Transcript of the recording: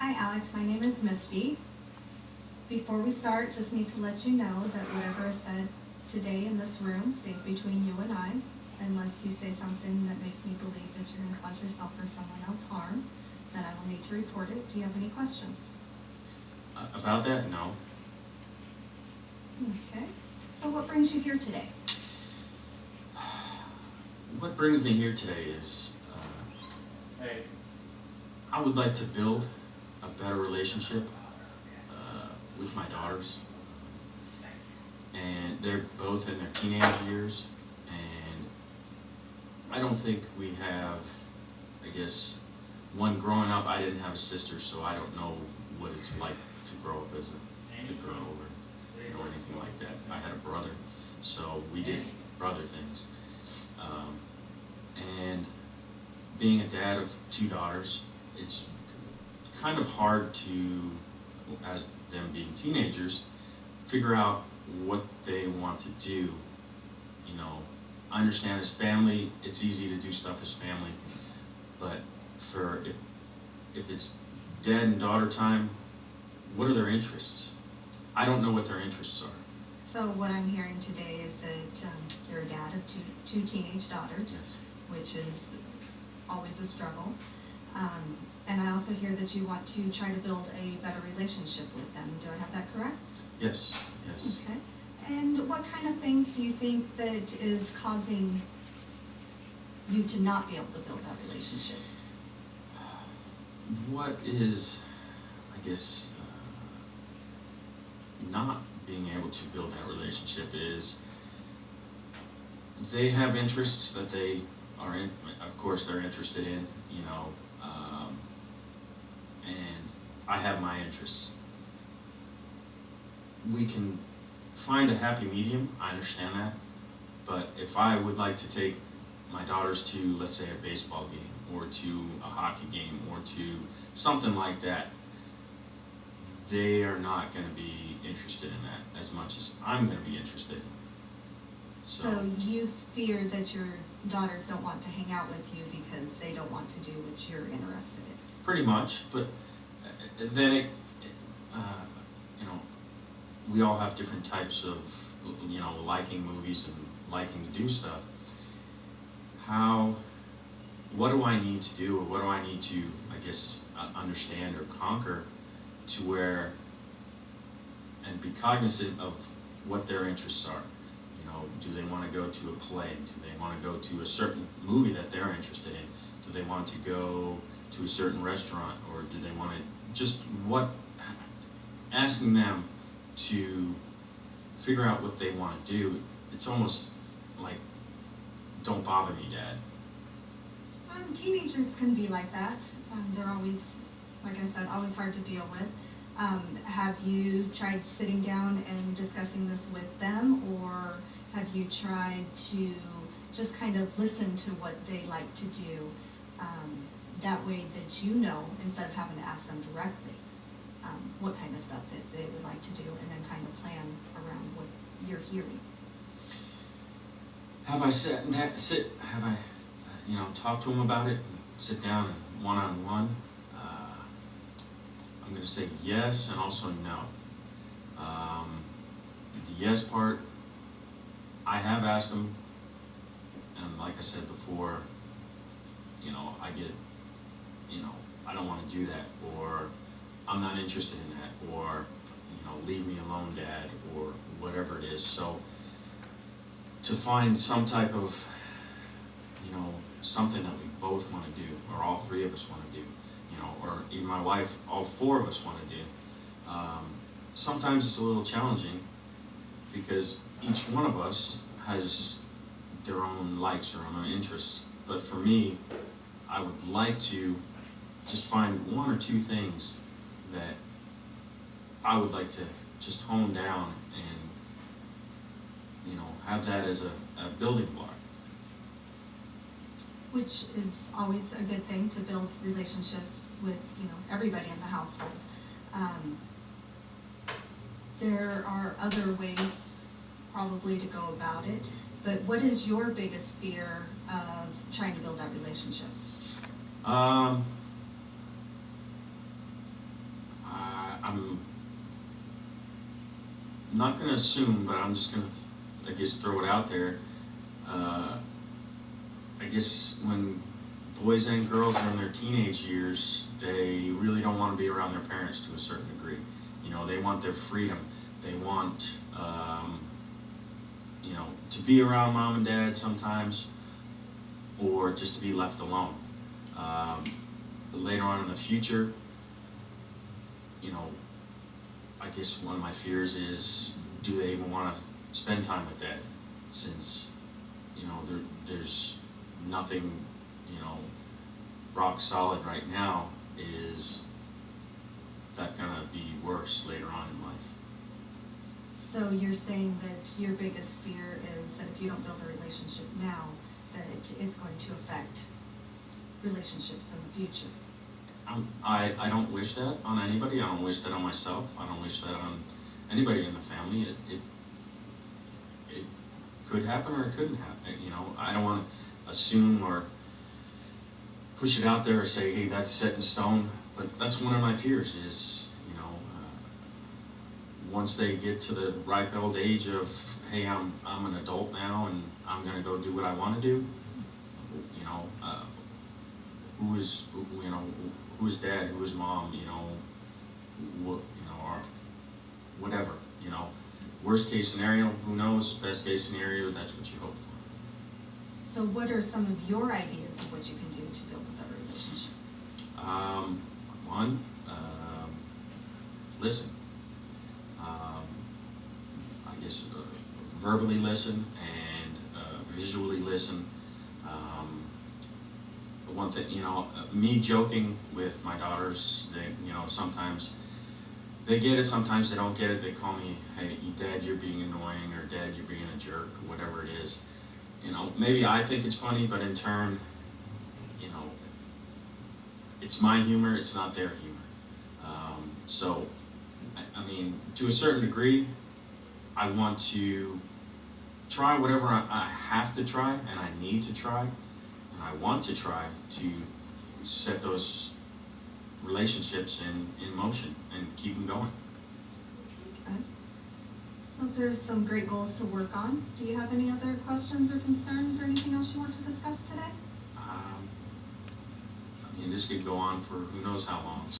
Hi Alex, my name is Misty. Before we start, just need to let you know that whatever is said today in this room stays between you and I, unless you say something that makes me believe that you're going to cause yourself or someone else harm, then I will need to report it. Do you have any questions? About that, no. Okay, so what brings you here today? What brings me here today is I would like to build a better relationship with my daughters. And they're both in their teenage years, and I don't think we have, I guess, one growing up, I didn't have a sister, so I don't know what it's like to grow up as a girl or anything like that. I had a brother, so we did brother things. And being a dad of two daughters, it's kind of hard to, as them being teenagers, figure out what they want to do. You know, I understand as family, it's easy to do stuff as family, but for if it's dad and daughter time, what are their interests? I don't know what their interests are. So what I'm hearing today is that you're a dad of two teenage daughters, Yes. which is always a struggle. And I also hear that you want to try to build a better relationship with them. Do I have that correct? Yes, yes. Okay. And what kind of things do you think that is causing you to not be able to build that relationship? What is, I guess, not being able to build that relationship is they have interests that they are in, of course they're interested in, you know, and I have my interests. We can find a happy medium, I understand that, but if I would like to take my daughters to, let's say, a baseball game, or to a hockey game, or to something like that, they are not going to be interested in that as much as I'm going to be interested. So you fear that your daughters don't want to hang out with you because they don't want to do what you're interested in? Pretty much, but then you know, we all have different types of, you know, liking movies and liking to do stuff. What do I need to do, or what do I need to, I guess, understand or conquer to where, and be cognizant of what their interests are. You know, do they want to go to a play? Do they want to go to a certain movie that they're interested in? Do they want to go to a certain restaurant, or do they want to just asking them to figure out what they want to do? It's almost like, don't bother me, Dad. Teenagers can be like that. They're always, like I said, always hard to deal with. Have you tried sitting down and discussing this with them, or have you tried to just kind of listen to what they like to do? That way that you know, instead of having to ask them directly, what kind of stuff that they would like to do, and then kind of plan around what you're hearing. Have I you know, talked to them about it, sit down and one-on-one? I'm going to say yes and also no. The yes part, I have asked them, and like I said before, you know, I get, you know, I don't want to do that, or I'm not interested in that, or, you know, leave me alone, Dad, or whatever it is. So to find some type of, you know, something that we both want to do, or all three of us want to do, you know, or even my wife, all four of us want to do. Sometimes it's a little challenging because each one of us has their own likes or own interests. But for me, I would like to just find one or two things that I would like to just hone down and, you know, have that as a building block. Which is always a good thing, to build relationships with, you know, everybody in the household. There are other ways probably to go about it, but what is your biggest fear of trying to build that relationship? not gonna assume, but I'm just gonna, I guess, throw it out there. I guess when boys and girls are in their teenage years, they really don't want to be around their parents to a certain degree. You know, they want their freedom. They want, you know, to be around mom and dad sometimes, or just to be left alone. But later on in the future, you know, I guess one of my fears is, do they even want to spend time with dad? Since, you know, there's nothing, you know, rock solid right now. Is that gonna be worse later on in life? So you're saying that your biggest fear is that if you don't build a relationship now, that it's going to affect relationships in the future. I don't wish that on anybody. I don't wish that on myself. I don't wish that on anybody in the family. It could happen or it couldn't happen. You know, I don't want to assume or push it out there or say, hey, that's set in stone. But that's one of my fears is, you know, once they get to the ripe old age of, hey, I'm an adult now and I'm going to go do what I want to do, you know, who's dad, who is mom, you know, what, you know, or whatever, you know. Worst case scenario, who knows? Best case scenario, that's what you hope for. So what are some of your ideas of what you can do to build a better relationship? One, listen. I guess verbally listen and visually listen. The one thing, you know, me joking with my daughters, they, you know, sometimes they get it, sometimes they don't get it. They call me, hey, Dad, you're being annoying, or Dad, you're being a jerk, or whatever it is. You know, maybe I think it's funny, but in turn, you know, it's my humor, it's not their humor. So, I mean, to a certain degree, I want to try whatever I have to try, and I need to try, and I want to try to set those relationships in motion and keep them going. Okay. Those are some great goals to work on. Do you have any other questions or concerns or anything else you want to discuss today? I mean, this could go on for who knows how long.